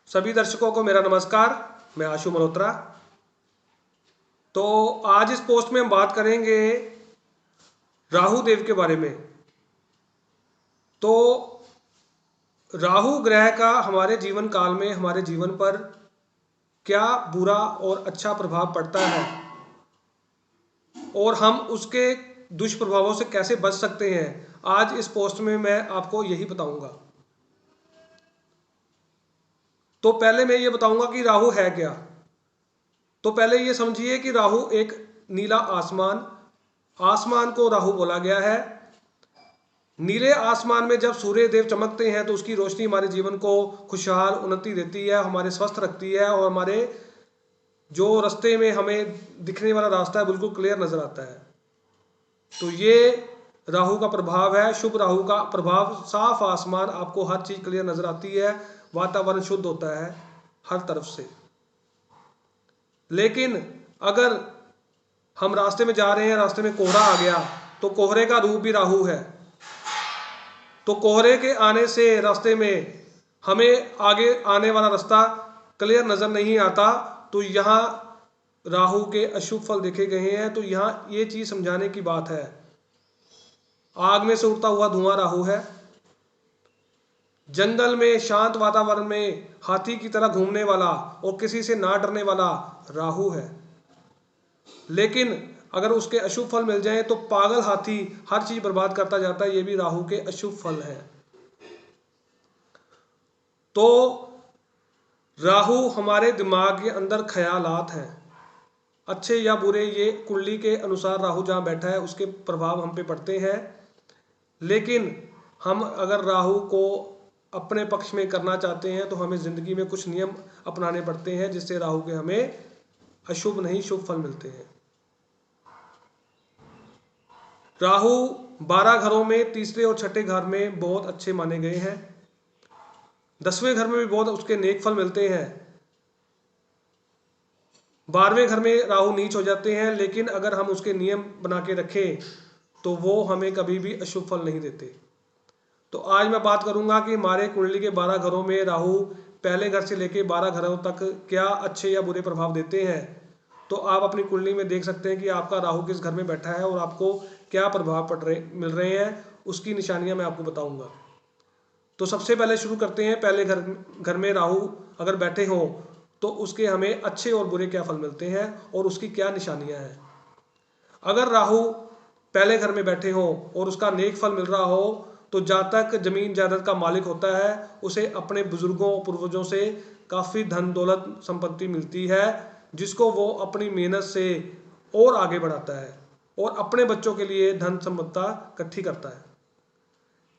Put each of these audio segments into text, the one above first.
सभी दर्शकों को मेरा नमस्कार। मैं आशु मल्होत्रा। तो आज इस पोस्ट में हम बात करेंगे राहु देव के बारे में। तो राहु ग्रह का हमारे जीवन काल में हमारे जीवन पर क्या बुरा और अच्छा प्रभाव पड़ता है और हम उसके दुष्प्रभावों से कैसे बच सकते हैं, आज इस पोस्ट में मैं आपको यही बताऊंगा। तो पहले मैं ये बताऊंगा कि राहु है क्या। तो पहले ये समझिए कि राहु एक नीला आसमान को राहु बोला गया है। नीले आसमान में जब सूर्य देव चमकते हैं तो उसकी रोशनी हमारे जीवन को खुशहाल उन्नति देती है, हमारे स्वस्थ रखती है और हमारे जो रास्ते में हमें दिखने वाला रास्ता है बिल्कुल क्लियर नजर आता है। तो ये राहु का प्रभाव है। शुभ राहु का प्रभाव, साफ आसमान, आपको हर चीज क्लियर नजर आती है, वातावरण शुद्ध होता है हर तरफ से। लेकिन अगर हम रास्ते में जा रहे हैं, रास्ते में कोहरा आ गया, तो कोहरे का रूप भी राहु है। तो कोहरे के आने से रास्ते में हमें आगे आने वाला रास्ता क्लियर नजर नहीं आता, तो यहाँ राहु के अशुभ फल देखे गए हैं। तो यहाँ ये चीज समझाने की बात है। आग में से उड़ता हुआ धुआं राहु है। जंगल में शांत वातावरण में हाथी की तरह घूमने वाला और किसी से ना डरने वाला राहु है। लेकिन अगर उसके अशुभ फल मिल जाए तो पागल हाथी हर चीज बर्बाद करता जाता है, ये भी राहु के अशुभ फल है। तो राहु हमारे दिमाग के अंदर ख्यालात हैं, अच्छे या बुरे, ये कुंडली के अनुसार राहु जहां बैठा है उसके प्रभाव हम पे पड़ते हैं। लेकिन हम अगर राहु को अपने पक्ष में करना चाहते हैं तो हमें जिंदगी में कुछ नियम अपनाने पड़ते हैं जिससे राहु के हमें अशुभ नहीं शुभ फल मिलते हैं। राहु 12 घरों में तीसरे और छठे घर में बहुत अच्छे माने गए हैं। 10वें घर में भी बहुत उसके नेक फल मिलते हैं। 12वें घर में राहु नीच हो जाते हैं, लेकिन अगर हम उसके नियम बना के रखें तो वो हमें कभी भी अशुभ फल नहीं देते। तो आज मैं बात करूंगा कि हमारे कुंडली के 12 घरों में राहु पहले घर से लेकर 12 घरों तक क्या अच्छे या बुरे प्रभाव देते हैं। तो आप अपनी कुंडली में देख सकते हैं कि आपका राहु किस घर में बैठा है और आपको क्या प्रभाव मिल रहे हैं, उसकी निशानियां मैं आपको बताऊंगा। तो सबसे पहले शुरू करते हैं। पहले घर में राहु अगर बैठे हों तो उसके हमें अच्छे और बुरे क्या फल मिलते हैं और उसकी क्या निशानियां हैं। अगर राहु पहले घर में बैठे हो और उसका नेक फल मिल रहा हो तो जातक जमीन जायदाद का मालिक होता है, उसे अपने बुजुर्गों पूर्वजों से काफी धन दौलत संपत्ति मिलती है जिसको वो अपनी मेहनत से और आगे बढ़ाता है और अपने बच्चों के लिए धन संपत्ति इकट्ठी करता है।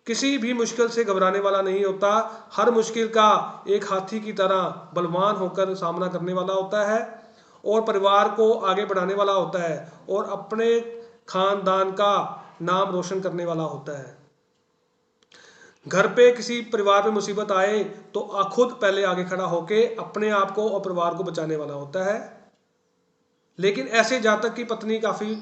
किसी भी मुश्किल से घबराने वाला नहीं होता, हर मुश्किल का एक हाथी की तरह बलवान होकर सामना करने वाला होता है और परिवार को आगे बढ़ाने वाला होता है और अपने खानदान का नाम रोशन करने वाला होता है। घर पे किसी परिवार पे मुसीबत आए तो खुद पहले आगे खड़ा होके अपने आप को और परिवार को बचाने वाला होता है। लेकिन ऐसे जातक की पत्नी काफी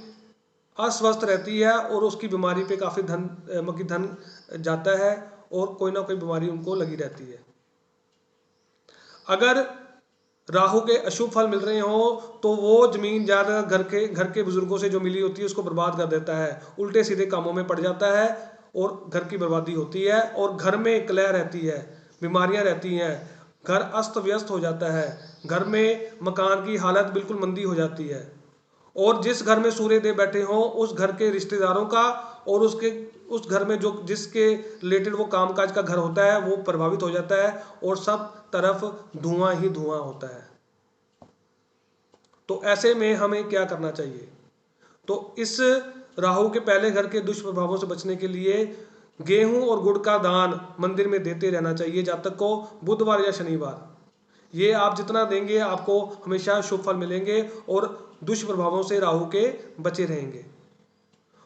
अस्वस्थ रहती है और उसकी बीमारी पे काफी धन जाता है और कोई ना कोई बीमारी उनको लगी रहती है। अगर राहु के अशुभ फल मिल रहे हो तो वो जमीन जायदाद घर के बुजुर्गों से जो मिली होती है उसको बर्बाद कर देता है, उल्टे सीधे कामों में पड़ जाता है और घर की बर्बादी होती है और घर में कलह रहती है, बीमारियां रहती हैं, घर अस्त व्यस्त हो जाता है, घर में मकान की हालत बिल्कुल मंदी हो जाती है और जिस घर में सूर्य देव बैठे हों उस घर के रिश्तेदारों का और उस घर में जो जिसके रिलेटेड वो कामकाज का घर होता है वो प्रभावित हो जाता है और सब तरफ धुआं ही धुआं होता है। तो ऐसे में हमें क्या करना चाहिए? तो इस राहु के पहले घर के दुष्प्रभावों से बचने के लिए गेहूं और गुड़ का दान मंदिर में देते रहना चाहिए जातक को, बुधवार या शनिवार। ये आप जितना देंगे आपको हमेशा शुभ फल मिलेंगे और दुष्प्रभावों से राहु के बचे रहेंगे।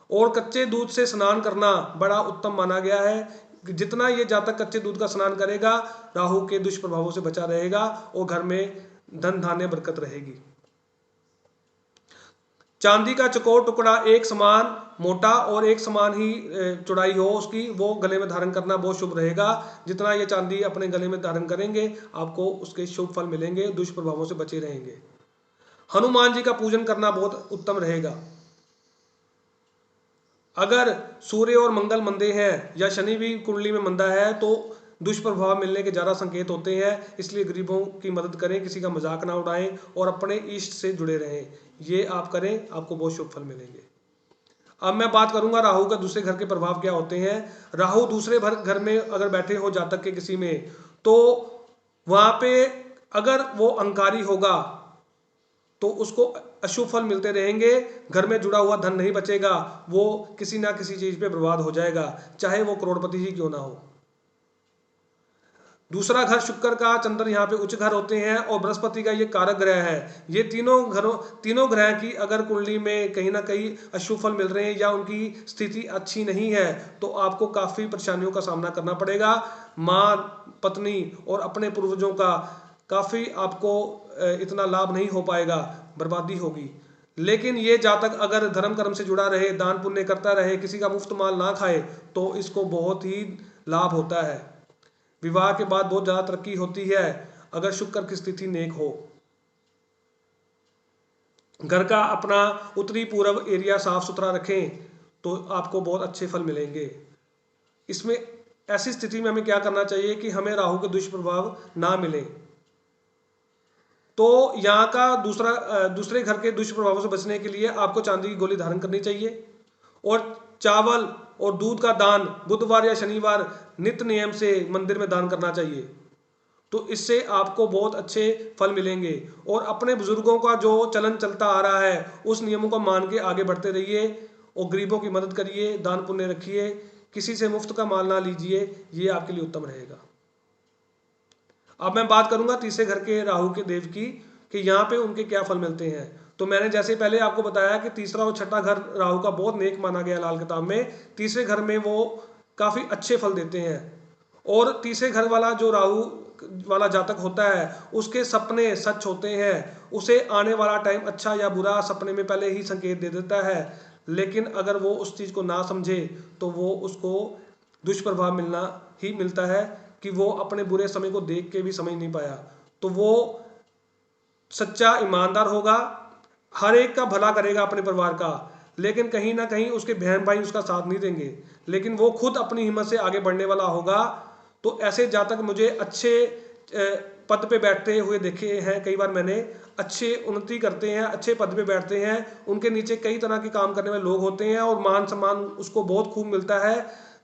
और कच्चे दूध से स्नान करना बड़ा उत्तम माना गया है। जितना ये जातक कच्चे दूध का स्नान करेगा राहु के दुष्प्रभावों से बचा रहेगा और घर में धन धान्य बरकत रहेगी। चांदी का चौकोर टुकड़ा एक समान मोटा और एक समान ही चौड़ाई हो उसकी, वो गले में धारण करना बहुत शुभ रहेगा। जितना ये चांदी अपने गले में धारण करेंगे आपको उसके शुभ फल मिलेंगे, दुष्प्रभावों से बचे रहेंगे। हनुमान जी का पूजन करना बहुत उत्तम रहेगा। अगर सूर्य और मंगल मंदे हैं या शनि भी कुंडली में मंदा है तो दुष्प्रभाव मिलने के ज़्यादा संकेत होते हैं। इसलिए गरीबों की मदद करें, किसी का मजाक ना उड़ाएं और अपने इष्ट से जुड़े रहें। ये आप करें, आपको बहुत शुभ फल मिलेंगे। अब मैं बात करूंगा राहु का दूसरे घर के प्रभाव क्या होते हैं। राहु दूसरे घर में अगर बैठे हो जातक के किसी में, तो वहां पे अगर वो अंकारी होगा तो उसको अशुभ फल मिलते रहेंगे। घर में जुड़ा हुआ धन नहीं बचेगा, वो किसी ना किसी चीज पे बर्बाद हो जाएगा, चाहे वो करोड़पति ही क्यों ना हो। दूसरा घर शुक्र का, चंद्र यहाँ पे उच्च घर होते हैं और बृहस्पति का ये कारक ग्रह है। ये तीनों ग्रह की अगर कुंडली में कहीं ना कहीं अशुभ फल मिल रहे हैं या उनकी स्थिति अच्छी नहीं है तो आपको काफी परेशानियों का सामना करना पड़ेगा। माँ, पत्नी और अपने पूर्वजों का काफी आपको इतना लाभ नहीं हो पाएगा, बर्बादी होगी। लेकिन ये जातक अगर धर्म कर्म से जुड़ा रहे, दान पुण्य करता रहे, किसी का मुफ्त माल ना खाए तो इसको बहुत ही लाभ होता है। विवाह के बाद बहुत ज्यादा तरक्की होती है अगर शुक्र की स्थिति नेक हो। घर का अपना उत्तरी पूर्व एरिया साफ सुथरा रखें तो आपको बहुत अच्छे फल मिलेंगे। इसमें ऐसी स्थिति में हमें क्या करना चाहिए कि हमें राहु के दुष्प्रभाव ना मिले। तो यहाँ का दूसरे घर के दुष्प्रभावों से बचने के लिए आपको चांदी की गोली धारण करनी चाहिए और चावल और दूध का दान बुधवार या शनिवार नित्य नियम से मंदिर में दान करना चाहिए। तो इससे आपको बहुत अच्छे फल मिलेंगे। और अपने बुजुर्गों का जो चलन चलता आ रहा है उस नियमों को मान के आगे बढ़ते रहिए और गरीबों की मदद करिए, दान पुण्य रखिए, किसी से मुफ्त का माल ना लीजिए, ये आपके लिए उत्तम रहेगा। अब मैं बात करूंगा तीसरे घर के राहु के देव की कि यहाँ पे उनके क्या फल मिलते हैं। तो मैंने जैसे पहले आपको बताया कि तीसरा और छठा घर राहु का बहुत नेक माना गया लाल किताब में। तीसरे घर में वो काफी अच्छे फल देते हैं और तीसरे घर वाला जो राहु वाला जातक होता है उसके सपने सच होते हैं। उसे आने वाला टाइम अच्छा या बुरा सपने में पहले ही संकेत दे देता है। लेकिन अगर वो उस चीज को ना समझे तो वो उसको दुष्प्रभाव मिलना ही मिलता है कि वो अपने बुरे समय को देख के भी समझ नहीं पाया। तो वो सच्चा ईमानदार होगा, हर एक का भला करेगा अपने परिवार का, लेकिन कहीं ना कहीं उसके बहन भाई उसका साथ नहीं देंगे, लेकिन वो खुद अपनी हिम्मत से आगे बढ़ने वाला होगा। तो ऐसे जातक मुझे अच्छे पद पे बैठते हुए देखे हैं कई बार मैंने। अच्छे उन्नति करते हैं, अच्छे पद पे बैठते हैं, उनके नीचे कई तरह के काम करने वाले लोग होते हैं और मान सम्मान उसको बहुत खूब मिलता है।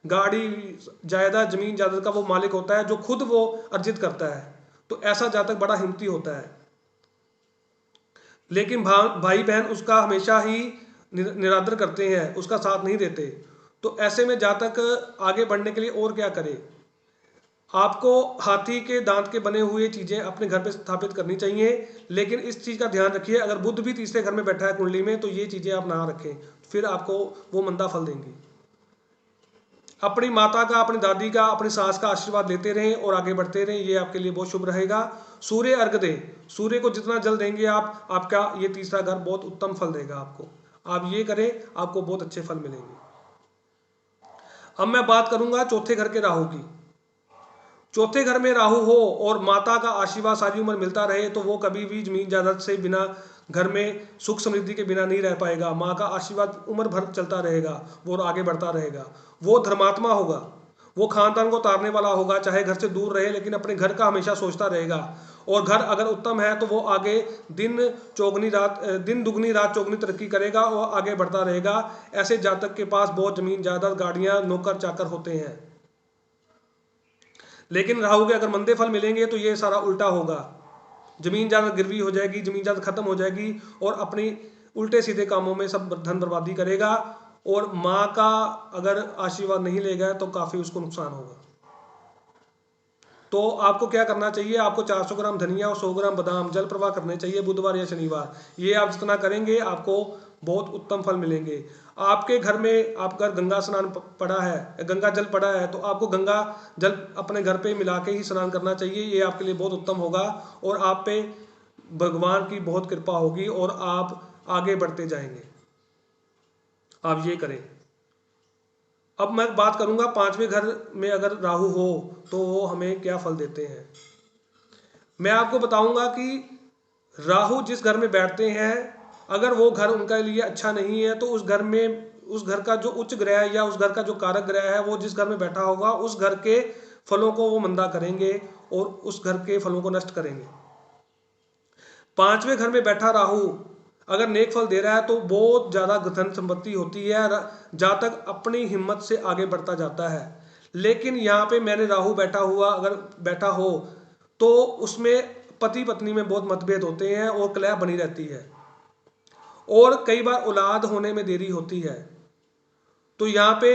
गाड़ी जायदाद जमीन जायदाद का वो मालिक होता है जो खुद वो अर्जित करता है। तो ऐसा जातक बड़ा हिम्मती होता है। लेकिन भाई बहन उसका हमेशा ही निरादर करते हैं, उसका साथ नहीं देते। तो ऐसे में जातक आगे बढ़ने के लिए और क्या करे, आपको हाथी के दांत के बने हुए चीजें अपने घर पे स्थापित करनी चाहिए। लेकिन इस चीज का ध्यान रखिए, अगर बुध भी तीसरे घर में बैठा है कुंडली में तो ये चीजें आप ना रखें, फिर आपको वो मंदा फल देंगी। अपनी माता का, अपनी दादी का, अपनी सास का आशीर्वाद लेते रहें और आगे बढ़ते रहें, ये आपके लिए बहुत शुभ रहेगा। सूर्य अर्घ दें, सूर्य को जितना जल देंगे आप, आपका ये तीसरा घर बहुत उत्तम फल देगा आपको। आप ये करें, आपको बहुत अच्छे फल मिलेंगे। अब मैं बात करूंगा चौथे घर के राहु की। चौथे घर में राहु हो और माता का आशीर्वाद सारी उम्र मिलता रहे तो वो कभी भी जमीन जायदाद से बिना, घर में सुख समृद्धि के बिना नहीं रह पाएगा। माँ का आशीर्वाद उम्र भर चलता रहेगा, वो आगे बढ़ता रहेगा। वो धर्मात्मा होगा, वो खानदान को तारने वाला होगा, चाहे घर से दूर रहे लेकिन अपने घर का हमेशा सोचता रहेगा। और घर अगर उत्तम है तो वो आगे दिन दुगनी रात चौगनी तरक्की करेगा और आगे बढ़ता रहेगा। ऐसे जातक के पास बहुत जमीन जायदाद, गाड़ियां, नौकर चाकर होते हैं। लेकिन राहु के अगर मंदे फल मिलेंगे तो ये सारा उल्टा होगा, जमीन जायदाद गिरवी हो जाएगी, जमीन जायदाद खत्म हो जाएगी और अपनी उल्टे सीधे कामों में सब धन बर्बादी करेगा। और माँ का अगर आशीर्वाद नहीं लेगा तो काफी उसको नुकसान होगा। तो आपको क्या करना चाहिए, आपको 400 ग्राम धनिया और 100 ग्राम बादाम जल प्रवाह करने चाहिए बुधवार या शनिवार। ये आप जितना करेंगे आपको बहुत उत्तम फल मिलेंगे। आपके घर में आपका गंगा स्नान पड़ा है, गंगा जल पड़ा है, तो आपको गंगा जल अपने घर पे मिला के ही स्नान करना चाहिए। ये आपके लिए बहुत उत्तम होगा और आप पे भगवान की बहुत कृपा होगी और आप आगे बढ़ते जाएंगे। आप ये करें। अब मैं बात करूंगा 5वें घर में अगर राहु हो तो वो हमें क्या फल देते हैं। मैं आपको बताऊंगा कि राहु जिस घर में बैठते हैं, अगर वो घर उनके लिए अच्छा नहीं है तो उस घर में, उस घर का जो उच्च ग्रह है या उस घर का जो कारक ग्रह है वो जिस घर में बैठा होगा उस घर के फलों को वो मंदा करेंगे और उस घर के फलों को नष्ट करेंगे। 5वें घर में बैठा राहु अगर नेक फल दे रहा है तो बहुत ज्यादा धन संपत्ति होती है, जातक अपनी हिम्मत से आगे बढ़ता जाता है। लेकिन यहाँ पे मैंने राहु बैठा हुआ अगर बैठा हो तो उसमें पति पत्नी में बहुत मतभेद होते हैं और कलह बनी रहती है और कई बार औलाद होने में देरी होती है। तो यहाँ पे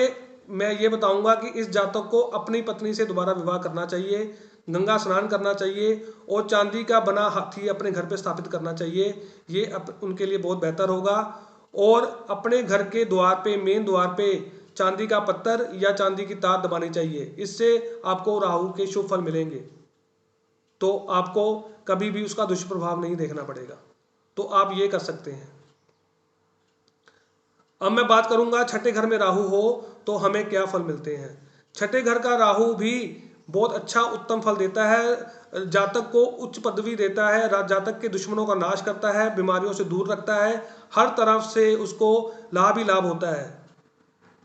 मैं ये बताऊंगा कि इस जातक को अपनी पत्नी से दोबारा विवाह करना चाहिए, गंगा स्नान करना चाहिए और चांदी का बना हाथी अपने घर पे स्थापित करना चाहिए। ये उनके लिए बहुत बेहतर होगा। और अपने घर के द्वार पे, मेन द्वार पे चांदी का पत्थर या चांदी की तार दबानी चाहिए। इससे आपको राहु के शुभ फल मिलेंगे, तो आपको कभी भी उसका दुष्प्रभाव नहीं देखना पड़ेगा। तो आप ये कर सकते हैं। अब मैं बात करूंगा छठे घर में राहु हो तो हमें क्या फल मिलते हैं। छठे घर का राहु भी बहुत अच्छा उत्तम फल देता है, जातक को उच्च पदवी देता है, जातक के दुश्मनों का नाश करता है, बीमारियों से दूर रखता है, हर तरफ से उसको लाभ ही लाभ होता है।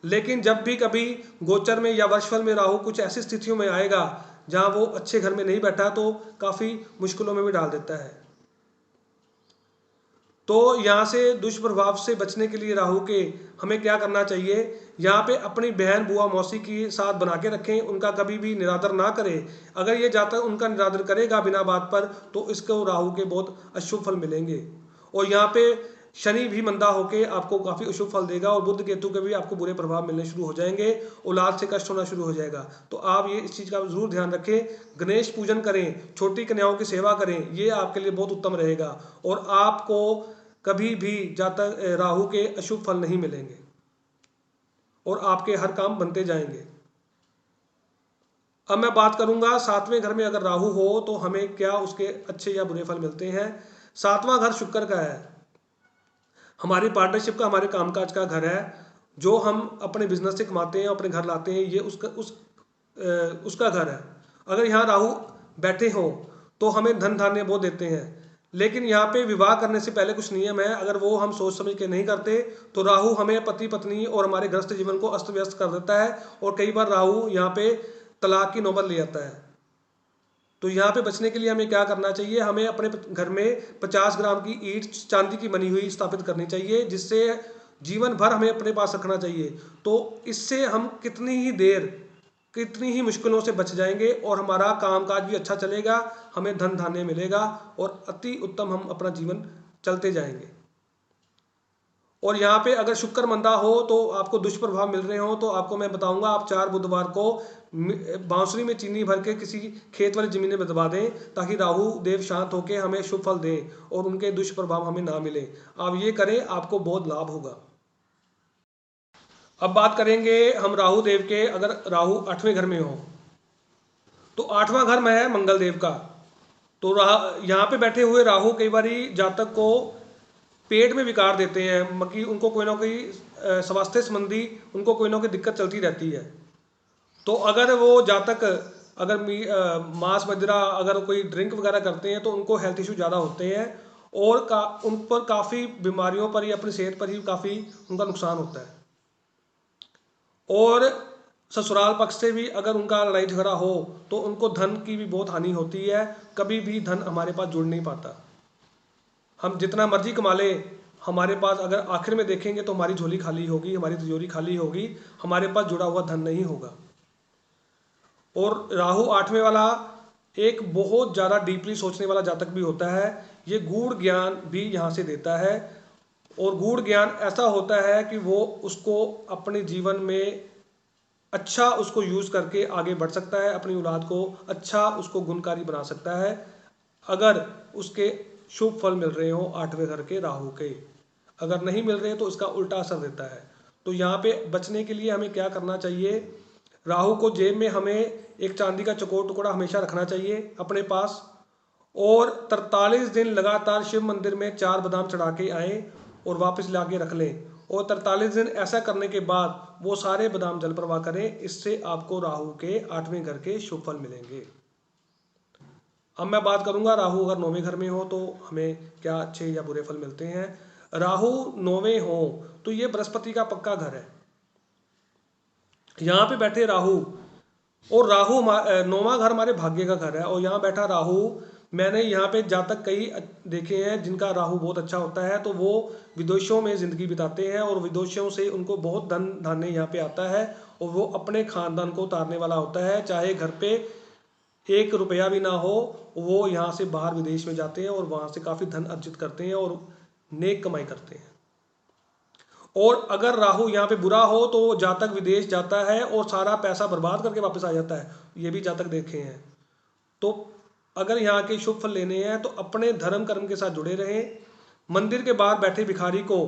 लेकिन जब भी कभी गोचर में या वर्षफल में राहु कुछ ऐसी स्थितियों में आएगा जहां वो अच्छे घर में नहीं बैठा तो काफी मुश्किलों में भी डाल देता है। तो यहाँ से दुष्प्रभाव से बचने के लिए राहु के हमें क्या करना चाहिए, यहाँ पे अपनी बहन बुआ मौसी की साथ बना के रखें, उनका कभी भी निरादर ना करें। अगर ये जातक उनका निरादर करेगा बिना बात पर तो इसको राहु के बहुत अशुभ फल मिलेंगे। और यहाँ पे शनि भी मंदा होके आपको काफी अशुभ फल देगा और बुध केतु के भी आपको बुरे प्रभाव मिलने शुरू हो जाएंगे, औलाद से कष्ट होना शुरू हो जाएगा। तो आप ये इस चीज का जरूर ध्यान रखें। गणेश पूजन करें, छोटी कन्याओं की सेवा करें, ये आपके लिए बहुत उत्तम रहेगा और आपको कभी भी जातक राहु के अशुभ फल नहीं मिलेंगे और आपके हर काम बनते जाएंगे। अब मैं बात करूंगा 7वें घर में अगर राहु हो तो हमें क्या उसके अच्छे या बुरे फल मिलते हैं। 7वां घर शुक्र का है, हमारी पार्टनरशिप का, हमारे कामकाज का घर है। जो हम अपने बिजनेस से कमाते हैं अपने घर लाते हैं, ये उसका घर है। अगर यहाँ राहु बैठे हो तो हमें धन धान्य वो देते हैं। लेकिन यहाँ पे विवाह करने से पहले कुछ नियम है, अगर वो हम सोच समझ के नहीं करते तो राहु हमें पति पत्नी और हमारे गृहस्थ जीवन को अस्त व्यस्त कर देता है और कई बार राहु यहाँ पे तलाक की नौबत ले आता है। तो यहाँ पे बचने के लिए हमें क्या करना चाहिए, हमें अपने घर में 50 ग्राम की ईंट चांदी की बनी हुई स्थापित करनी चाहिए, जिससे जीवन भर हमें अपने पास रखना चाहिए। तो इससे हम कितनी ही मुश्किलों से बच जाएंगे और हमारा कामकाज भी अच्छा चलेगा, हमें धन धान्य मिलेगा और अति उत्तम हम अपना जीवन चलते जाएंगे। और यहाँ पे अगर शुक्र मंदा हो तो आपको दुष्प्रभाव मिल रहे हो तो आपको मैं बताऊंगा आप 4 बुधवार को बांसुरी में चीनी भर के किसी खेत वाली जमीन में दबा दें, ताकि राहु देव शांत होकर हमें शुभ फल दें और उनके दुष्प्रभाव हमें ना मिले। आप ये करें, आपको बहुत लाभ होगा। अब बात करेंगे हम राहु देव के। अगर राहु 8वें घर में हो तो 8वां घर में है मंगल देव का। तो यहाँ पे बैठे हुए राहु कई बारी जातक को पेट में विकार देते हैं, कि उनको कोई ना कोई स्वास्थ्य संबंधी उनको कोई ना कोई दिक्कत चलती रहती है। तो अगर वो जातक अगर मांस मदिरा अगर कोई ड्रिंक वगैरह करते हैं तो उनको हेल्थ इशू ज़्यादा होते हैं और उन पर काफ़ी बीमारियों पर या अपनी सेहत पर ही काफ़ी उनका नुकसान होता है। और ससुराल पक्ष से भी अगर उनका लड़ाई झगड़ा हो तो उनको धन की भी बहुत हानि होती है, कभी भी धन हमारे पास जुड़ नहीं पाता। हम जितना मर्जी कमा ले, हमारे पास अगर आखिर में देखेंगे तो हमारी झोली खाली होगी, हमारी तिजोरी खाली होगी, हमारे पास जुड़ा हुआ धन नहीं होगा। और राहु 8वें वाला एक बहुत ज़्यादा डीपली सोचने वाला जातक भी होता है। ये गूढ़ ज्ञान भी यहाँ से देता है और गूढ़ ज्ञान ऐसा होता है कि वो उसको अपने जीवन में अच्छा उसको यूज़ करके आगे बढ़ सकता है, अपनी औलाद को अच्छा उसको गुणकारी बना सकता है अगर उसके शुभ फल मिल रहे हो 8वें घर के राहु के। अगर नहीं मिल रहे तो इसका उल्टा असर देता है। तो यहाँ पे बचने के लिए हमें क्या करना चाहिए, राहु को जेब में हमें एक चांदी का चौकोर टुकड़ा हमेशा रखना चाहिए अपने पास और 43 दिन लगातार शिव मंदिर में 4 बादाम चढ़ा के आए और वापस ला के रख लें और 43 दिन ऐसा करने के बाद वो सारे बादाम जल प्रवाह करें। इससे आपको राहु के 8वें घर के शुभ फल मिलेंगे। अब मैं बात करूंगा राहु अगर 9वें घर में हो तो हमें क्या अच्छे या बुरे फल मिलते हैं। राहु 9वें हो तो ये बृहस्पति का पक्का घर है। यहाँ पे बैठे राहु, और राहु 9वां घर हमारे भाग्य का घर है, और यहाँ बैठा राहु, मैंने यहाँ पे जातक कई देखे हैं जिनका राहु बहुत अच्छा होता है, तो वो विदेशों में ज़िंदगी बिताते हैं और विदेशों से उनको बहुत धन धान्य यहाँ पे आता है, और वो अपने खानदान को उतारने वाला होता है। चाहे घर पे 1 रुपया भी ना हो, वो यहाँ से बाहर विदेश में जाते हैं और वहाँ से काफ़ी धन अर्जित करते हैं और नेक कमाई करते हैं। और अगर राहु यहाँ पे बुरा हो तो जातक विदेश जाता है और सारा पैसा बर्बाद करके वापस आ जाता है, ये भी जातक देखे हैं। तो अगर यहाँ के शुभ फल लेने हैं तो अपने धर्म कर्म के साथ जुड़े रहें। मंदिर के बाहर बैठे भिखारी को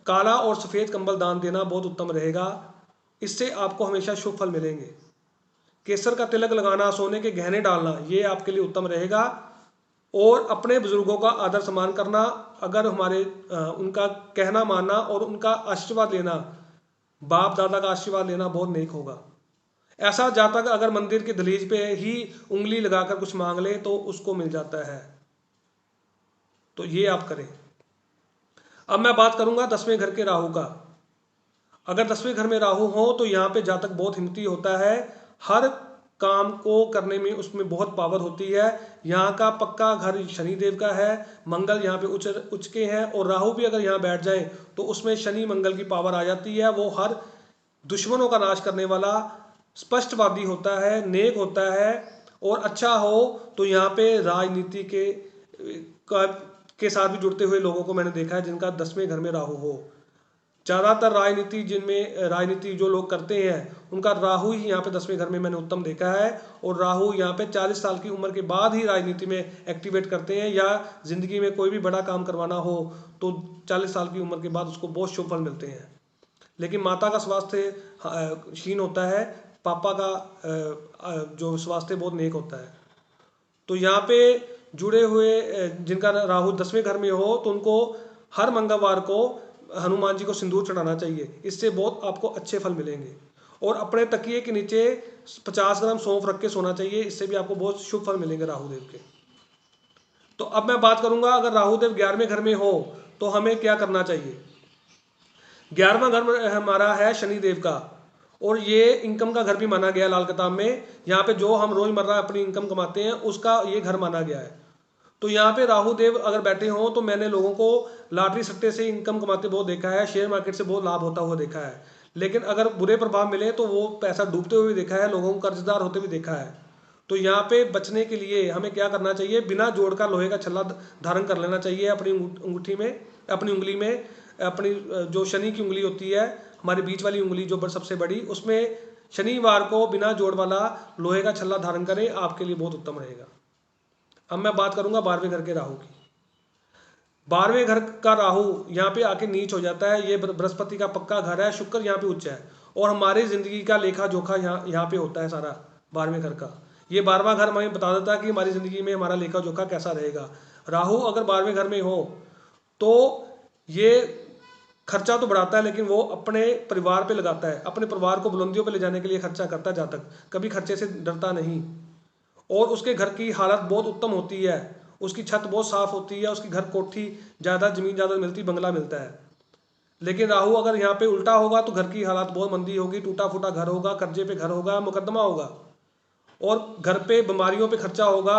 काला और सफ़ेद कंबल दान देना बहुत उत्तम रहेगा, इससे आपको हमेशा शुभ फल मिलेंगे। केसर का तिलक लगाना, सोने के गहने डालना, ये आपके लिए उत्तम रहेगा। और अपने बुजुर्गों का आदर सम्मान करना, अगर हमारे उनका कहना मानना और उनका आशीर्वाद लेना, बाप दादा का आशीर्वाद लेना बहुत नेक होगा। ऐसा जातक अगर मंदिर की दहलीज पे ही उंगली लगाकर कुछ मांग ले तो उसको मिल जाता है, तो ये आप करें। अब मैं बात करूंगा 10वें घर के राहु का। अगर 10वें घर में राहु हो तो यहाँ पे जातक बहुत हिम्मती होता है, हर काम को करने में उसमें बहुत पावर होती है। यहाँ का पक्का घर शनिदेव का है, मंगल यहाँ पे उच्च के हैं, और राहु भी अगर यहाँ बैठ जाए तो उसमें शनि मंगल की पावर आ जाती है। वो हर दुश्मनों का नाश करने वाला स्पष्टवादी होता है, नेक होता है, और अच्छा हो तो यहाँ पे राजनीति के साथ भी जुड़ते हुए लोगों को मैंने देखा है जिनका 10वें घर में राहु हो। ज़्यादातर राजनीति जो लोग करते हैं उनका राहु ही यहाँ पे 10वें घर में मैंने उत्तम देखा है। और राहु यहाँ पे 40 साल की उम्र के बाद ही राजनीति में एक्टिवेट करते हैं, या ज़िंदगी में कोई भी बड़ा काम करवाना हो तो 40 साल की उम्र के बाद उसको बहुत शुभ फल मिलते हैं। लेकिन माता का स्वास्थ्य क्षीण होता है, पापा का जो स्वास्थ्य बहुत नेक होता है। तो यहाँ पे जुड़े हुए जिनका राहु 10वें घर में हो तो उनको हर मंगलवार को हनुमान जी को सिंदूर चढ़ाना चाहिए, इससे बहुत आपको अच्छे फल मिलेंगे। और अपने तकिए के नीचे 50 ग्राम सौंफ रख के सोना चाहिए, इससे भी आपको बहुत शुभ फल मिलेंगे राहुदेव के। तो अब मैं बात करूंगा अगर राहुदेव 11वें घर में हो तो हमें क्या करना चाहिए। 11वां घर हमारा है शनिदेव का, और ये इनकम का घर भी माना गया लाल किताब में। यहाँ पे जो हम रोजमर्रा अपनी इनकम कमाते हैं उसका ये घर माना गया है। तो यहाँ पे राहुदेव अगर बैठे हों तो मैंने लोगों को लॉटरी सट्टे से इनकम कमाते बहुत देखा है, शेयर मार्केट से बहुत लाभ होता हुआ देखा है। लेकिन अगर बुरे प्रभाव मिले तो वो पैसा डूबते हुए देखा है, लोगों को कर्जदार होते हुए देखा है। तो यहाँ पे बचने के लिए हमें क्या करना चाहिए, बिना जोड़ का लोहे का छल्ला धारण कर लेना चाहिए अपनी अंगूठी में, अपनी उंगली में। अपनी जो शनि की उंगली होती है, हमारी बीच वाली उंगली जो सबसे बड़ी, उसमें शनिवार को बिना जोड़ वाला लोहे का छल्ला धारण करें, आपके लिए बहुत उत्तम रहेगा। अब मैं बात करूंगा 12वें घर के राहु की। 12वें घर का राहु यहाँ पे आके नीच हो जाता है, ये बृहस्पति का पक्का घर है, शुक्र यहाँ पे उच्च है, और हमारी जिंदगी का लेखा जोखा यहाँ पे होता है सारा 12वें घर का। ये 12वां घर हमें बता देता है कि हमारी जिंदगी में हमारा लेखा जोखा कैसा रहेगा। राहु अगर 12वें घर में हो तो ये खर्चा तो बढ़ाता है, लेकिन वो अपने परिवार पे लगाता है, अपने परिवार को बुलंदियों पे ले जाने के लिए खर्चा करता है जातक, कभी खर्चे से डरता नहीं। और उसके घर की हालत बहुत उत्तम होती है, उसकी छत बहुत साफ होती है, उसकी घर कोठी ज़्यादा, जमीन ज़्यादा मिलती, बंगला मिलता है। लेकिन राहु अगर यहाँ पे उल्टा होगा तो घर की हालत बहुत मंदी होगी, टूटा फूटा घर होगा, कर्जे पे घर होगा, मुकदमा होगा, और घर पे बीमारियों पे खर्चा होगा,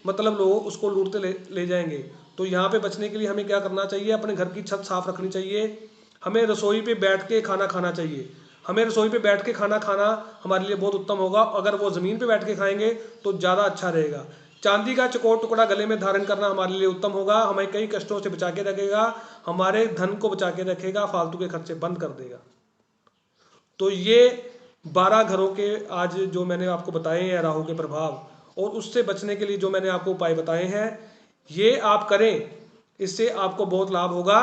मतलब लोग उसको लूटते ले जाएंगे। तो यहाँ पे बचने के लिए हमें क्या करना चाहिए, अपने घर की छत साफ रखनी चाहिए, हमें रसोई पे बैठ के खाना खाना चाहिए। हमें रसोई पे बैठ के खाना खाना हमारे लिए बहुत उत्तम होगा, अगर वो ज़मीन पे बैठ के खाएंगे तो ज़्यादा अच्छा रहेगा। चांदी का चकोर टुकड़ा गले में धारण करना हमारे लिए उत्तम होगा, हमें कई कष्टों से बचा के रखेगा, हमारे धन को बचा के रखेगा, फालतू के खर्चे बंद कर देगा। तो ये 12 घरों के आज जो मैंने आपको बताए हैं राहु के प्रभाव, और उससे बचने के लिए जो मैंने आपको उपाय बताए हैं, ये आप करें, इससे आपको बहुत लाभ होगा।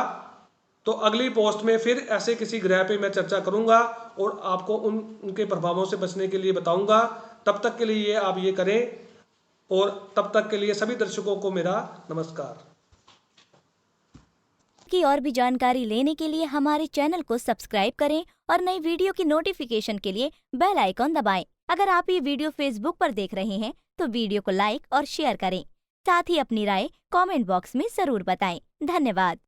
तो अगली पोस्ट में फिर ऐसे किसी ग्रह पे मैं चर्चा करूंगा और आपको उनके प्रभावों से बचने के लिए बताऊंगा। तब तक के लिए आप ये करें, और तब तक के लिए सभी दर्शकों को मेरा नमस्कार। की और भी जानकारी लेने के लिए हमारे चैनल को सब्सक्राइब करें और नई वीडियो की नोटिफिकेशन के लिए बेल आइकॉन दबाएं। अगर आप ये वीडियो फेसबुक पर देख रहे हैं तो वीडियो को लाइक और शेयर करें। साथ ही अपनी राय कमेंट बॉक्स में जरूर बताएं। धन्यवाद।